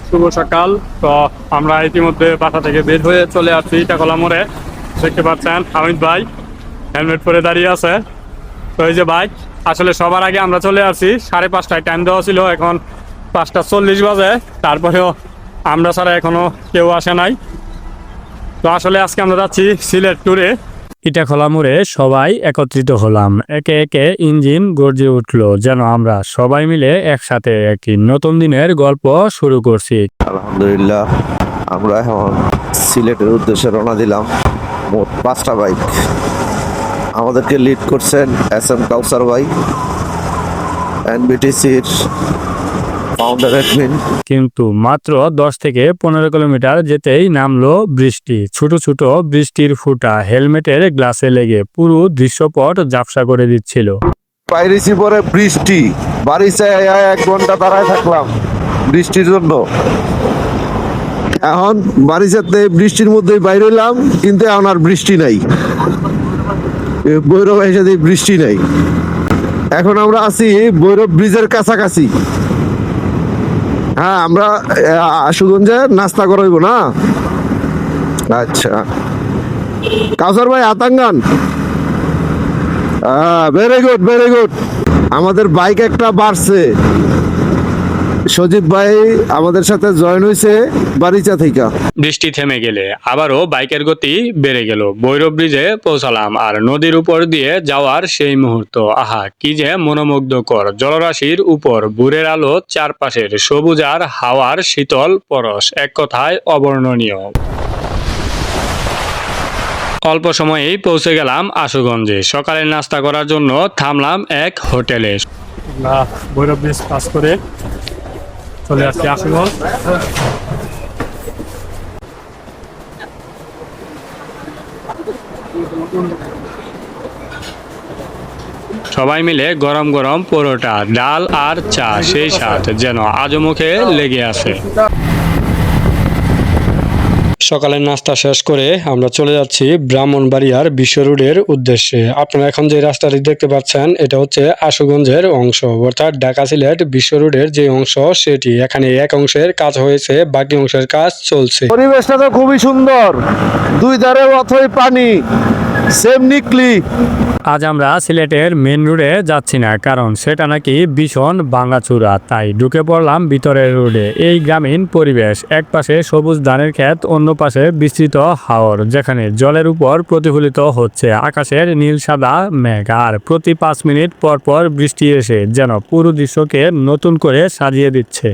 শুভ সকাল। তো আমরা ইতিমধ্যে বাসা থেকে বের হয়ে চলে আসছি ইটাখলা মোড়ে। দেখতে পাচ্ছেন হামিদ ভাই হেলমেট পরে দাঁড়িয়ে আছে। তো এই যে বাইক, আসলে সবার আগে আমরা চলে আসছি 5:30টায়, টাইম দেওয়া ছিল, এখন 5:40 বাজে। তারপরেও আমরা ছাড়া এখনো কেউ আসে নাই। তো আসলে আজকে আমরা যাচ্ছি সিলেট ট্যুরে। ইটাখলা মোড়ে সবাই একত্রিত হলাম, একে একে ইঞ্জিন গর্জে উঠলো, যেন আমরা সবাই মিলে একসাথে একটি নতুন দিনের গল্প শুরু করছি। আলহামদুলিল্লাহ, আমরা এখন সিলেটের উদ্দেশ্যে রওনা দিলাম। মোট 5টা বাইক। আমাদেরকে লিড করছেন SM কাউসার ভাই, NBTC-র ফাউন্ডার অ্যাডমিন। কিন্তু মাত্র 10 থেকে 15 কিলোমিটার যেতেই নামলো বৃষ্টি। ছোট ছোট বৃষ্টির ফুঁটা হেলমেটের গ্লাসে লেগে পুরো দৃশ্যপট ঝাপসা করে দিচ্ছিল। পাইরেছি পরে বৃষ্টি, বাড়ি চাই 1 ঘন্টা দাঁড়ায় থাকলাম বৃষ্টির জন্য। এখন বাড়ি যেতে বৃষ্টির মধ্যেই বাইরে হইলাম, কিন্তু এখন আর বৃষ্টি নাই। ভৈরব এসে বৃষ্টি নাই। এখন আমরা আছি ভৈরব ব্রিজের কাছাকাছি। হ্যাঁ, আমরা আশুগঞ্জে নাস্তা করাইব না। আচ্ছা কাউসার ভাই, আতাঙ্গান। Very good, very good. আমাদের বাইক একটা বাড়ছে। সজীব ভাই আমাদের সাথে জয়েন হয়েছে বারিচা থেকে। বৃষ্টি থেমে গেলে আবারও বাইকের গতি বেড়ে গেল। ভৈরব ব্রিজে পৌঁছালাম, আর নদীর উপর দিয়ে যাওয়ার সেই মুহূর্ত, আহা কি যে মনোমুগ্ধকর! জলরাশির উপর ভোরের আলো, চারপাশের সবুজ আর হাওয়ার শীতল পরশ, এক কথায় অবর্ণনীয়। অল্প সময়েই পৌঁছে গেলাম আশুগঞ্জে। সকালের নাস্তা করার জন্য থামলাম এক হোটেলে। ভৈরব ব্রিজ পাস করে চলে আসছি আশুগঞ্জ। সবাই মিলে গরম গরম পরোটা, ডাল আর চা, সেই স্বাদ যেন আজও মুখে লেগে আছে। সকালের নাস্তা শেষ করে আমরা চলে যাচ্ছি ব্রাহ্মণবাড়িয়ার বিশ্ব রোডের উদ্দেশ্যে। আপনারা এখন যে রাস্তাটি দেখতে পাচ্ছেন, এটা হচ্ছে আশুগঞ্জের অংশ, অর্থাৎ ঢাকা সিলেট বিশ্ব রোডের যে অংশ সেটি। এখানে এক অংশের কাজ হয়েছে, বাকি অংশের কাজ চলছে। পরিবেশটা তো খুবই সুন্দর, দুই ধারে অথই পানি, সেম নিকলি। আজ আমরা সিলেটের মেন রোডে যাচ্ছি না, কারণ সেটা নাকি ভীষণ ভাঙাচুরা। তাই ঢুকে পড়লাম ভিতরের রোডে। এই গ্রামীণ পরিবেশ, এক পাশে সবুজ ধানের ক্ষেত, অন্য পাশে বিস্তৃত হাওর, যেখানে জলের উপর প্রতিফলিত হচ্ছে আকাশের নীল সাদা মেঘ, আর প্রতি 5 মিনিট পর পর বৃষ্টি এসে যেন পুরো দৃশ্যকে নতুন করে সাজিয়ে দিচ্ছে।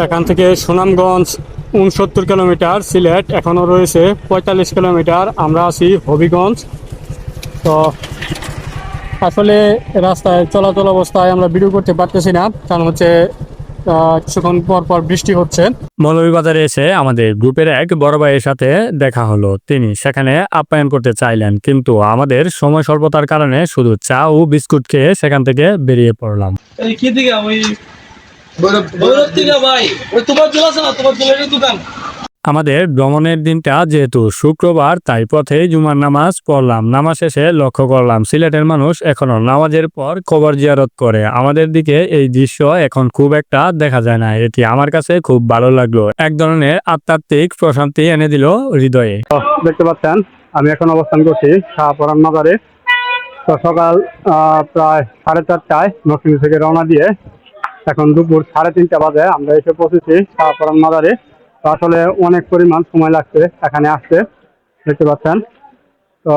এখান থেকে সুনামগঞ্জ 69 কিলোমিটার, সিলেট এখনো রয়েছে 45 কিলোমিটার। আমরা আছি হবিগঞ্জ। তো আসলে রাস্তায় চলাচল অবস্থায় আমরা ভিডিও করতে পারতেছি না, কারণ হচ্ছে কিছুক্ষণ পর পর বৃষ্টি হচ্ছে। মৌলভীবাজারে এসে আমাদের গ্রুপের এক বড় ভাইয়ের সাথে দেখা হলো। তিনি সেখানে আপ্যায়ন করতে চাইলেন, কিন্তু আমাদের সময় স্বল্পতার কারণে শুধু চা ও বিস্কুট খেয়ে সেখান থেকে বেরিয়ে পড়লাম। আমাদের ভ্রমণের দিনটা যেহেতু শুক্রবার, তাই পথে জুমার নামাজ পড়লাম। নামাজ শেষে লক্ষ্য করলাম সিলেটের মানুষ এখনো নামাজের পর কবর জিয়ারত করে। আমাদের দিকে এই দৃশ্য এখন খুব একটা দেখা যায় না, এটি আমার কাছে খুব ভালো লাগলো। এক ধরনের আধ্যাত্মিক প্রশান্তি এনে দিল হৃদয়ে। দেখতে পাচ্ছেন আমি এখন অবস্থান করছি শাহপরান মাজারে। তো সকাল প্রায় 4:30টায় নরসিংদী থেকে রওনা দিয়ে এখন দুপুর 3:30 বাজে আমরা এসে পৌঁছেছি শাহপরান মাজারে। তো আসলে অনেক পরিমাণ সময় লাগছে এখানে আসতে, দেখতে পাচ্ছেন। তো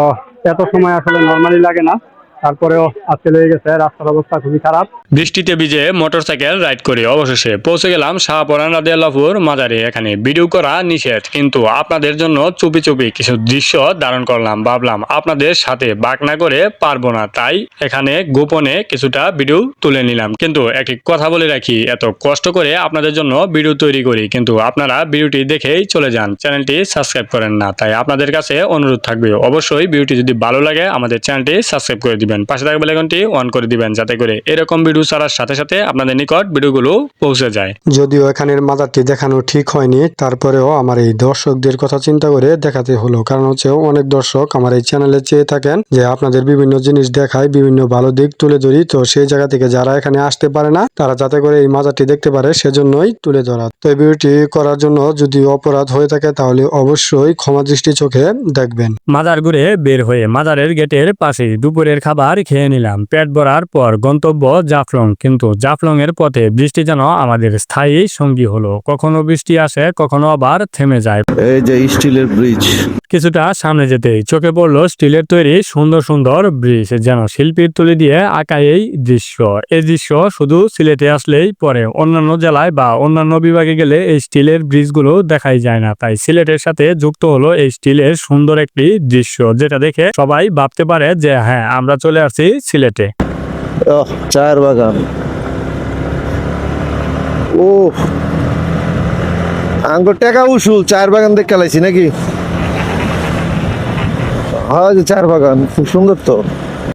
এত সময় আসলে নর্মালি লাগে না, তারপরেও আজকে লেগে গেছে। রাস্তার অবস্থা খুবই খারাপ। বৃষ্টিতে ভিজে মোটরসাইকেল রাইড করে অবশেষে পৌঁছে গেলাম শাহপরান রাদিয়াল্লাহুর মাজারে। এখানে ভিডিও করা নিষেধ, কিন্তু আপনাদের জন্য চুপি চুপি কিছু দৃশ্য ধারণ করলাম। ভাবলাম আপনাদের সাথে বাক না করে পারবো না, তাই এখানে গোপনে কিছুটা ভিডিও তুলে নিলাম। কিন্তু একটি কথা বলে রাখি, এত কষ্ট করে আপনাদের জন্য ভিডিও তৈরি করি, কিন্তু আপনারা ভিডিওটি দেখেই চলে যান, চ্যানেলটি সাবস্ক্রাইব করেন না। তাই আপনাদের কাছে অনুরোধ থাকবে, অবশ্যই ভিডিওটি যদি ভালো লাগে আমাদের চ্যানেলটি সাবস্ক্রাইব করে দিবেন। দিবেন, পাশে থাকা বেল আইকনটি অন করে দিবেন, যাতে করে এরকম ভিডিও ছাড়ার সাথে সাথে আপনাদের নিকট ভিডিওগুলো পৌঁছে যায়। যদিও এখানের মাজারটি দেখানো ঠিক হয়নি, তারপরেও আমার এই দর্শকদের কথা চিন্তা করে দেখাতে হলো। কারণ হচ্ছে অনেক দর্শক আমার এই চ্যানেলে চেয়ে থাকেন যে আপনাদের বিভিন্ন জিনিস দেখায়, বিভিন্ন ভালো দিক তুলে ধরি। তো সেই জায়গা থেকে যারা এখানে আসতে পারে না, তারা যাতে করে এই মাজারটি দেখতে পারে সেজন্যই তুলে ধরা। তো এই ভিডিওটি করার জন্য যদি অপরাধ হয়ে থাকে তাহলে অবশ্যই ক্ষমা দৃষ্টি চোখে দেখবেন। মাজার ঘুরে বের হয়ে মাজারের গেটের পাশে দুপুরের খাবার খেয়ে নিলাম। পেট ভরার পর গন্তব্য জাফলং। কিন্তু জাফলং এর পথে বৃষ্টি যেন আমাদের স্থায়ী সঙ্গী হলো। কখনো বৃষ্টি আসে, কখনো আবার থেমে যায়। এই যে স্টিলের ব্রিজ, কিছুটা সামনে যেতেই চোখে পড়লো স্টিলের তৈরি সুন্দর সুন্দর ব্রিজ, যেন শিল্পীর তুলি দিয়ে আঁকা এই দৃশ্য। এই দৃশ্য শুধু সিলেটে আসলেই পরে, অন্যান্য জেলায় বা অন্যান্য বিভাগে গেলে এই স্টিলের ব্রিজগুলো দেখাই যায় না। তাই সিলেটের সাথে যুক্ত হলো এই স্টিলের সুন্দর একটি দৃশ্য, যেটা দেখে সবাই ভাবতে পারে যে হ্যাঁ, আমরা চলে আসছি সিলেটে। চায়ের বাগান। ও আঙ্গুর টাকা উসুল চায়ের বাগান দেখে লাইছি নাকি? হ্যাঁ, যে চায়ের বাগান খুব সুন্দর তো।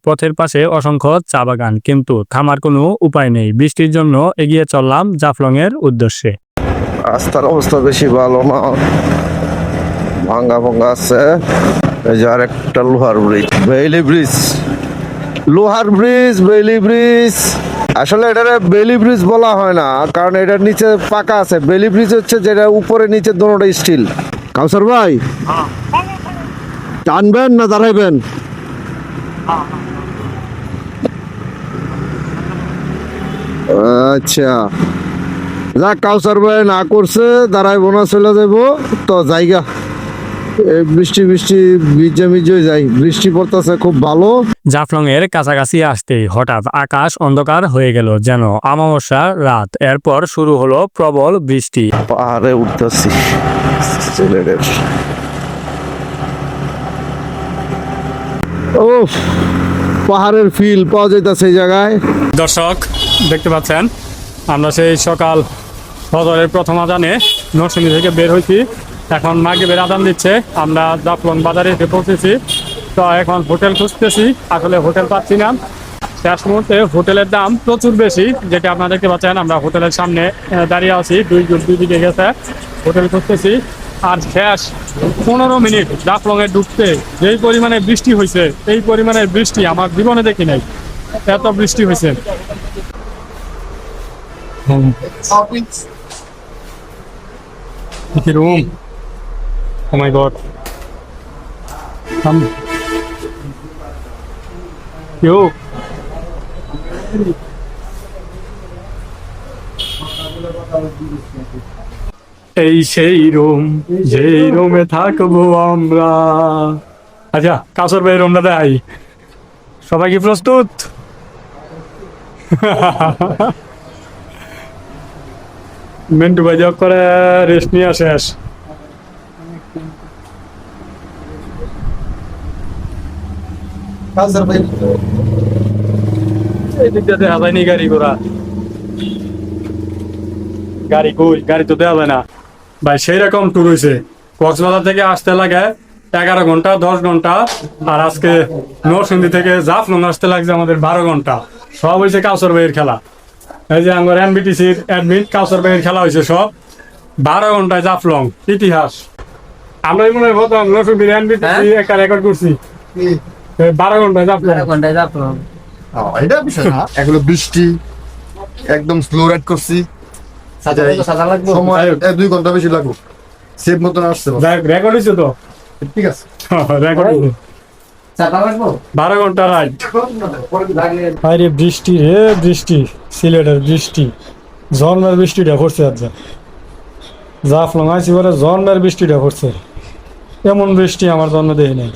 পথের পাশে অসংখ্য চা বাগান, কিন্তু থামার কোনো উপায় নেই। বৃষ্টির জন্য এগিয়ে চললাম জাফলং এর উদ্দেশ্যে। রাস্তার অবস্থা বেশি ভালো না, ভাঙ্গা ভাঙ্গা আছে। এই যে আরেকটা লোহার ব্রিজ, বেইলি ব্রিজ, লোহার ব্রিজ, বেইলি ব্রিজ। আসলে এটা বেইলি ব্রিজ বলা হয় না, কারণ এটার নিচে পাকা আছে। বেইলি ব্রিজ হচ্ছে যেটা উপরে নিচে দুটোটা স্টিল। কাউসার ভাই, টানবেন না দাঁড়াইবেন? আচ্ছা, যাক, কাউসার ভাই না করছে, দাঁড়াইবো না, চলে যাবো তো জায়গা। বৃষ্টি বৃষ্টি ভিজে ভিজে যাই, বৃষ্টি পড়তেছে খুব ভালো। জাফলং এর কাছাকাছি আসতেই হঠাৎ আকাশ অন্ধকার হয়ে গেল, যেন অমাবস্যার রাত। এরপর শুরু হলো প্রবল বৃষ্টি। পাহাড়ে উঠতেছি সিলেটের। ও, পাহাড়ের ফিল পাওয়া যাইতেছে এই জায়গায়। দর্শক দেখতে পাচ্ছেন, আমরা সেই সকাল ফজরের প্রথম আজানে নরসিংদী থেকে বের হয়েছি। এখন মাগরিবের আজান দিচ্ছে। আমরা জাফলং বাজারে এসে পৌঁছেছি। তো এখন হোটেল খুঁজতেছি, আসলে হোটেল পাচ্ছি না। শেষ মুহূর্তে হোটেলের দাম প্রচুর বেশি, যেটা আপনারা দেখতে পাচ্ছেন। আমরা হোটেলের সামনে দাঁড়িয়ে আছি, দুই দিকে গেছে, হোটেল খুঁজতেছি। আর শেষ 15 মিনিট জাফলংয়ে ঢুকতে যেই পরিমাণে বৃষ্টি হয়েছে, এই পরিমাণের বৃষ্টি আমার জীবনে দেখি নাই। এত বৃষ্টি হয়েছে। রুম, ও মাই গড, এই সেই রুম, যেই রুমে থাকবো আমরা। আচ্ছা, কাসর ভাই রুমটা দেয়। সবাই কি প্রস্তুত? মেন্টু ভাই জব করে রেস্ট নিয়ে শেষ। এই দিকটা দেখা যায়নি গাড়ি ঘোড়া, গাড়ি কই, গাড়ি তো দেওয়া যায় না ভাই। সেই রকম ট্যুর হয়েছে। কক্সবাজার থেকে আসতে লাগে 11 ঘন্টা 10 ঘন্টা, আর আজকে নরসিংদী থেকে জাফলং আসতে লাগছে আমাদের 12 ঘন্টা। সব হয়েছে কাউসার ভাইয়ের খেলা। এই যে আমার এনবিটিসির অ্যাডমিট, কাউসার ভাইয়ের খেলা হয়েছে সব। 12 ঘন্টায় জাফলং, ইতিহাস। আমরা মনে হয় প্রথম নরসিংদীর এনবিটিসি একটা রেকর্ড করছি। 12 ঘন্টায় জাফলং। এটা বিষয় না, এগুলো বৃষ্টি একদম স্লো রাইড করছি। সময় 2 ঘন্টা বেশি লাগবে, সেভ মতন আসছে। রেকর্ড হয়েছে তো, ঠিক আছে, রেকর্ড হয়েছে। 12 ঘন্টা রাইড। আরে বৃষ্টি রে বৃষ্টি, সিলেটের বৃষ্টি, ঝর্ণার বৃষ্টিটা পড়ছে। আচ্ছা, জাফলং আইসি পরে ঝর্ণার বৃষ্টিটা পড়ছে। এমন বৃষ্টি আমার জন্য দেখি নাই।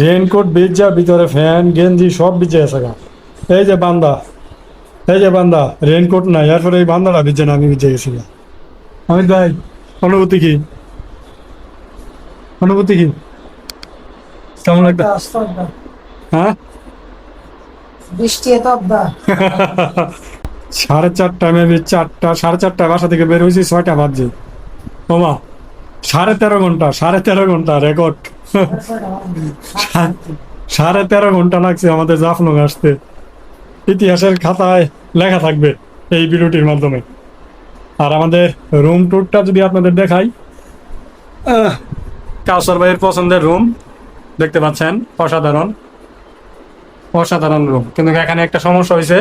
রেইনকোট ভিজা, ভিতরে ফ্যান গেঞ্জি সব ভিজে আছে গা। এই যে বান্দা, এই যে বান্দা, রেইনকোট নাই, এরপরে এই বান্দাটা ভিজে না, আমি ভিজে গেছি। আমি ভাই, অনুভূতি কি? অনুভূতি কি কেমন লাগবে? হ্যাঁ, বৃষ্টি এত অব্দা 4:30 মেবি, 4টা 4:30 বাসা থেকে বের হয়েছি, 6টা বাজছে। ওমা, 13.5 ঘন্টা, 13.5 ঘন্টা রেকর্ড। 13.5 ঘন্টা লাগছে আমাদের জাফলং আসতে। ইতিহাসের খাতায় লেখা থাকবে এই ভিডিওটির মাধ্যমে। আর আমাদের রুম ট্যুরটা যদি আপনাদের দেখাই, কাউসার ভাইয়ের পছন্দের রুম দেখতে পাচ্ছেন, অসাধারণ অসাধারণ রুম। কিন্তু এখানে একটা সমস্যা হয়েছে,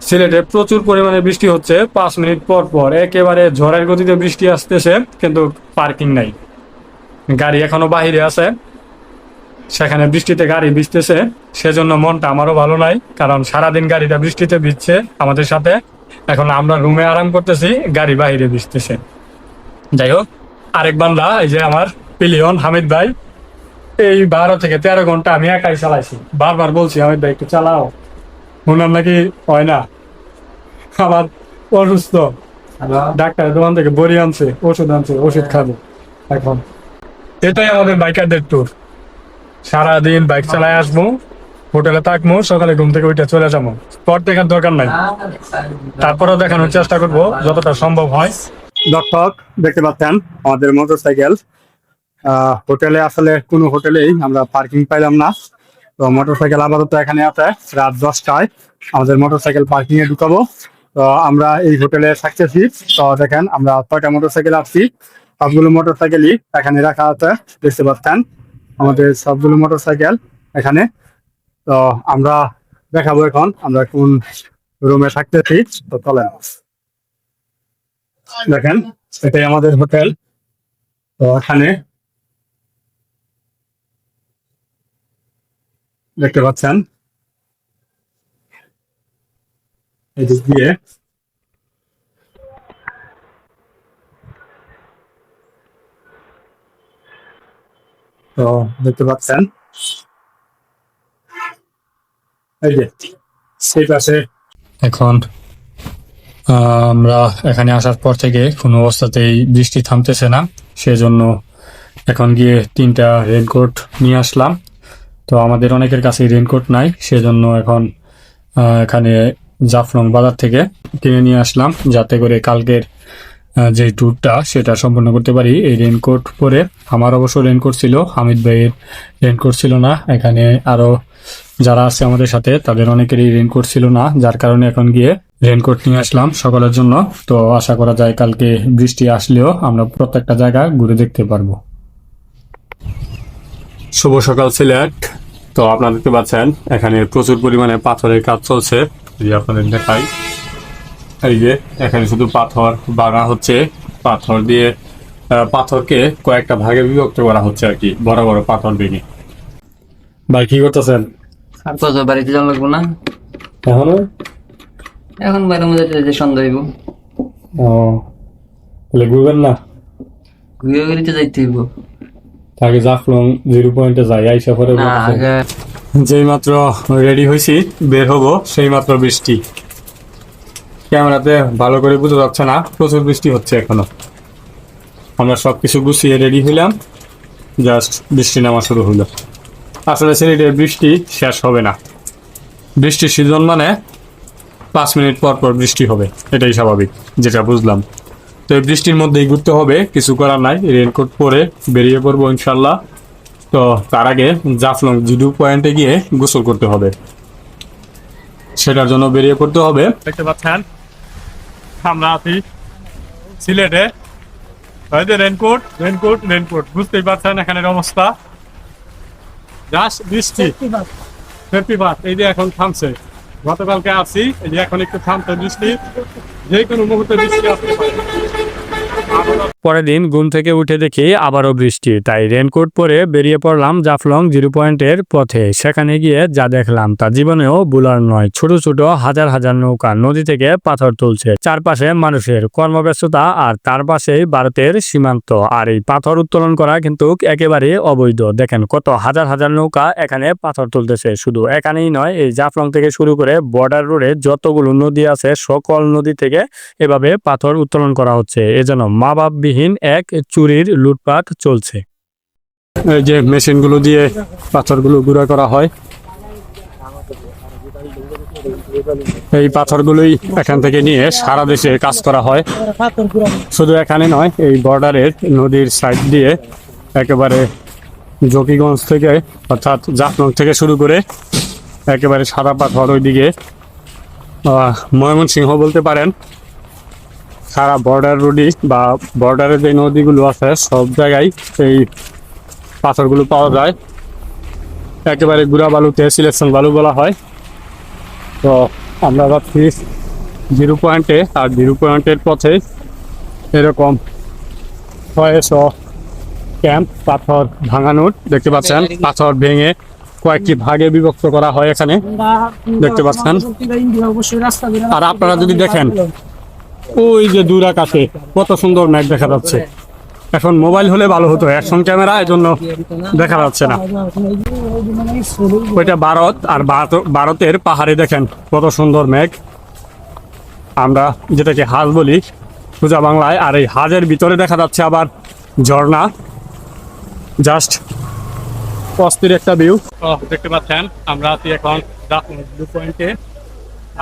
সিলেটে প্রচুর পরিমাণে বৃষ্টি হচ্ছে, 5 মিনিট পর পর একেবারে ঝড়ের গতিতে বৃষ্টি আসতেছে, কিন্তু পার্কিং নাই। গাড়ি এখনো বাহিরে আছে, সেখানে বৃষ্টিতে গাড়ি ভিজতেছে, সেজন্য মনটা আমারও ভালো নাই, কারণ সারাদিন গাড়িটা বৃষ্টিতে ভিজছে আমাদের সাথে। এখন আমরা রুমে আরাম করতেছি, গাড়ি বাহিরে ভিজতেছে। যাই হোক, আরেক বান্দা এই যে আমার পিলিয়ন হামিদ ভাই, এই 12 থেকে 13 ঘন্টা আমি একাই চালাইছি। বারবার বলছি হামিদ ভাই একটু চালাও, ওনার নাকি হয় না, আমার অসুস্থ, ডাক্তারের দোকান থেকে বড়ি আনছে, ওষুধ আনছে, ওষুধ খাবো এখন। এটাই আমাদের বাইকারদের ট্যুর। সারাদিন বাইক চালায় আসবো, হোটেলে থাকবো, সকালে ঘুম থেকে উঠে চলে যাবো। স্পট দেখার দরকার নাই, তারপরেও দেখানোর চেষ্টা করব যতটা সম্ভব হয়। দর্শক দেখতে পাচ্ছেন আমাদের মোটরসাইকেল, হোটেলে আসলে কোনো হোটেলেই আমরা পার্কিং পাইলাম না। তো মোটরসাইকেল আপাতত এখানে আছে, রাত 10টায় আমাদের মোটরসাইকেল পার্কিং এ ঢুকাবো। তো আমরা এই হোটেলে থাকতেছি। তো দেখেন আমরা 6টা মোটরসাইকেল আসছি, সবগুলো মোটরসাইকেলই এখানে রাখা আছে, দেখতে পাচ্ছেন আমাদের সবগুলো মোটরসাইকেল এখানে। তো আমরা দেখাবো এখন আমরা কোন রুমে থাকতেছি। তো চলেন দেখেন, এটাই আমাদের হোটেল। তো এখানে দেখতে পাচ্ছেন এদিক দিয়ে তো দেখতে পাচ্ছেন এই যে সেই পাশে। এখন আমরা এখানে আসার পর থেকে কোনো অবস্থাতেই বৃষ্টি থামতেছে না, সেজন্য এখন গিয়ে 3টা রেনকোট নিয়ে আসলাম। তো আমাদের অনেকের কাছেই রেনকোট নাই, সেজন্য এখন এখানে জাফলং বাজার থেকে কিনে নিয়ে আসলাম, যাতে করে কালকের যে ট্যুরটা সেটা সম্পূর্ণ করতে পারি এই রেনকোট পরে। আমার অবশ্য রেনকোট ছিল, হামিদ ভাইয়ের রেনকোট ছিল না। এখানে আরো যারা আছে আমাদের সাথে তাদের অনেকেরই রেনকোট ছিল না, যার কারণে এখন গিয়ে রেনকোট নিয়ে আসলাম সকলের জন্য। তো আশা করা যায় কালকে বৃষ্টি আসলেও আমরা প্রত্যেকটা জায়গা ঘুরে দেখতে পারবো। শুভ সকাল সিলেট। তো আপনারা দেখতে পাচ্ছেন এখানে প্রচুর পরিমাণে পাথরের কাজ চলছে, যদি আপনাদের দেখাই। এই যে এখানে শুধু পাথর ভাঙা হচ্ছে, পাথর দিয়ে পাথরকে কয়েকটা ভাগে বিভক্ত করা হচ্ছে আর কি, বড় বড় পাথর ভেঙে। ভাই কি করতেছেন? আর কত বাড়িতে যাওয়া লাগবো না এখনো? এখন বাইরে মধ্যে যে সন্ধ্যা হইব, ও তাহলে ঘুরবেন না? ঘুরে ঘুরিতে যাইতে হইব আগে জাফলং 0 পয়েন্টে যাই, আইসা পরে না আগে। যেই মাত্র রেডি হয়েছি বের হবো, সেই মাত্র বৃষ্টি। ক্যামেরাতে ভালো করে বোঝা যাচ্ছে না, প্রচুর বৃষ্টি হচ্ছে এখনো। আমরা সবকিছু গুছিয়ে রেডি হইলাম, জাস্ট বৃষ্টি নামা শুরু হলো। আসলে সিলেটে বৃষ্টি শেষ হবে না, বৃষ্টির সিজন মানে 5 মিনিট পর পর বৃষ্টি হবে, এটাই স্বাভাবিক, যেটা বুঝলাম। তো এই বৃষ্টির মধ্যেই ঘুরতে হবে, কিছু করার নাই। রেনকোট পরে বেরিয়ে পড়বো ইনশাল্লাহ। তো তার আগে জাফলং 0 পয়েন্টে গিয়ে গোসল করতে হবে, সেটার জন্য বেরিয়ে পড়তে হবে। দেখতে পাচ্ছেন আমরা আছি সিলেটে, রেনকোট রেনকোট রেনকোট, বুঝতেই পারছেন এখানের অবস্থা। জাস্ট বৃষ্টি, সেফটি বাস এই যে এখন থামছে। গতকালকে আসি, এই যে এখন একটু থামছে বৃষ্টি, যে কোনো মুহূর্তে বৃষ্টি আসতে পারে। পরের দিন ঘুম থেকে উঠে দেখি আবারও বৃষ্টি, তাই রেনকোট পরে বেরিয়ে পড়লাম জাফলং 0 পয়েন্টের পথে। সেখানে গিয়ে যা দেখলাম তা জীবনেও ভুলার নয়। ছোট ছোট হাজার হাজার নৌকা নদী থেকে পাথর তুলছে, চারপাশে মানুষের কর্মব্যস্ততা, আর তার পাশেই ভারতের সীমান্ত। আর এই পাথর উত্তোলন করা কিন্তু একেবারে অবৈধ। দেখেন কত হাজার হাজার নৌকা এখানে পাথর তুলতেছে। শুধু এখানেই নয়, এই জাফলং থেকে শুরু করে বর্ডার রোডে যতগুলো নদী আছে সকল নদী থেকে এভাবে পাথর উত্তোলন করা হচ্ছে। এজন্য মা বাপবিহীন এক চুরির লুটপাট চলছে। এই যে মেশিনগুলো দিয়ে পাথরগুলো গুঁড়া করা হয়, এই পাথরগুলোই এখান থেকে নিয়ে সারা দেশে কাজ করা হয়। শুধু এখানে নয়, এই বর্ডারের নদীর সাইড দিয়ে একেবারে জকিগঞ্জ থেকে অর্থাৎ জাফলং থেকে শুরু করে একেবারে সাদা পাথর ওইদিকে ময়মনসিংহ বলতে পারেন, সারা বর্ডার রোডই বা বর্ডারের যে নদীগুলো আছে সব জায়গায় এই পাথরগুলো পাওয়া যায়। একেবারে গুড়া বালুতে সিলেকশন বালু বলা হয়। তো আমরা যাচ্ছি 0 পয়েন্টে, আর 0 পয়েন্টের পথে এরকম 600 ক্যাম্প পাথর ভাঙানোর দেখতে পাচ্ছেন। পাথর ভেঙে কয়েকটি ভাগে বিভক্ত করা হয় এখানে দেখতে পাচ্ছেন। আর আপনারা যদি দেখেন ওই যে দূর আকাশে কত সুন্দর মেঘ দেখা যাচ্ছে। এখন মোবাইল হলে ভালো হতো, অ্যাকশন ক্যামেরা এই জন্য দেখা যাচ্ছে না। ওইটা ভারত, আর ভারতের পাহাড়ে দেখেন কত সুন্দর মেঘ, আমরা যেটাকে হাজ বলি সোজা বাংলায়। আর এই হাজের ভিতরে দেখা যাচ্ছে আবার ঝর্ণা, জাস্ট অস্থির একটা ভিউ দেখতে পাচ্ছেন। আমরা আছি এখন 0 পয়েন্টে,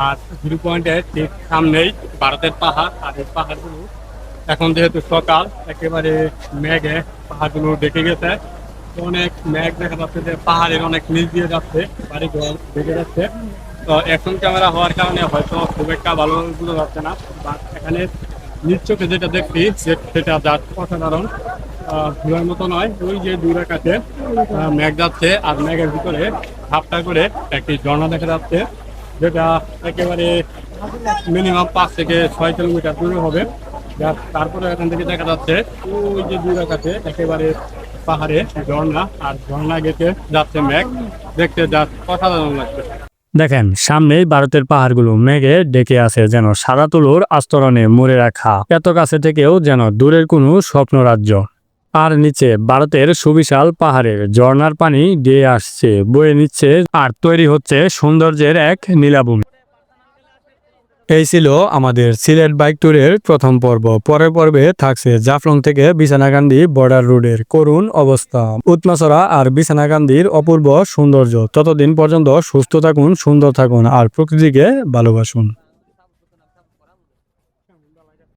আর 0 পয়েন্টের ঠিক সামনেই ভারতের পাহাড়। আর এই পাহাড়গুলো এখন যেহেতু সকাল, একেবারে মেঘে পাহাড়গুলো ঢেকে গেছে। অনেক মেঘ দেখা যাচ্ছে যে পাহাড়ের অনেক নিচ দিয়ে যাচ্ছে, বাড়িঘর ঢেকে যাচ্ছে। তো অ্যাকশন ক্যামেরা হওয়ার কারণে হয়তো খুব একটা ভালো বোঝা যাচ্ছে না, বাট এখানে নিজ চোখে যেটা দেখছি সেটা জাস্ট অসাধারণ। ঘোরার মতো নয়। ওই যে দূর আকাশে মেঘ যাচ্ছে, আর মেঘের ভিতরে ঝাপটা করে একটি ঝর্ণা দেখা যাচ্ছে, যেটা একেবারে মিনিমাম 5 থেকে 6 কিলোমিটার দূরে হবে। তারপরে এখান থেকে দেখা যাচ্ছে ওই যে দূর আকাশে একেবারে পাহাড়ে ঝর্ণা, আর ঝর্ণা গেছে যাচ্ছে মেঘ, দেখতে জাস্ট অসাধারণ লাগছে। দেখেন সামনেই ভারতের পাহাড়গুলো মেঘে ডেকে আছে, যেন সাদা তুলোর আস্তরণে মুড়ে রাখা। এত কাছে থেকেও যেন দূরের কোনো স্বপ্ন রাজ্য। আর নিচে ভারতের সুবিশাল পাহাড়ের ঝর্ণার পানি দিয়ে আসছে, বয়ে নিচ্ছে, আর তৈরি হচ্ছে সৌন্দর্যের এক নীলাভূমি। এই ছিল আমাদের সিলেট বাইক ট্যুরের প্রথম পর্ব। পরের পর্বে থাকছে জাফলং থেকে বিছানাকান্দি বর্ডার রোডের করুণ অবস্থা, উৎমাছড়া আর বিছানাকান্দির অপূর্ব সৌন্দর্য। ততদিন পর্যন্ত সুস্থ থাকুন, সুন্দর থাকুন, আর প্রকৃতিকে ভালোবাসুন।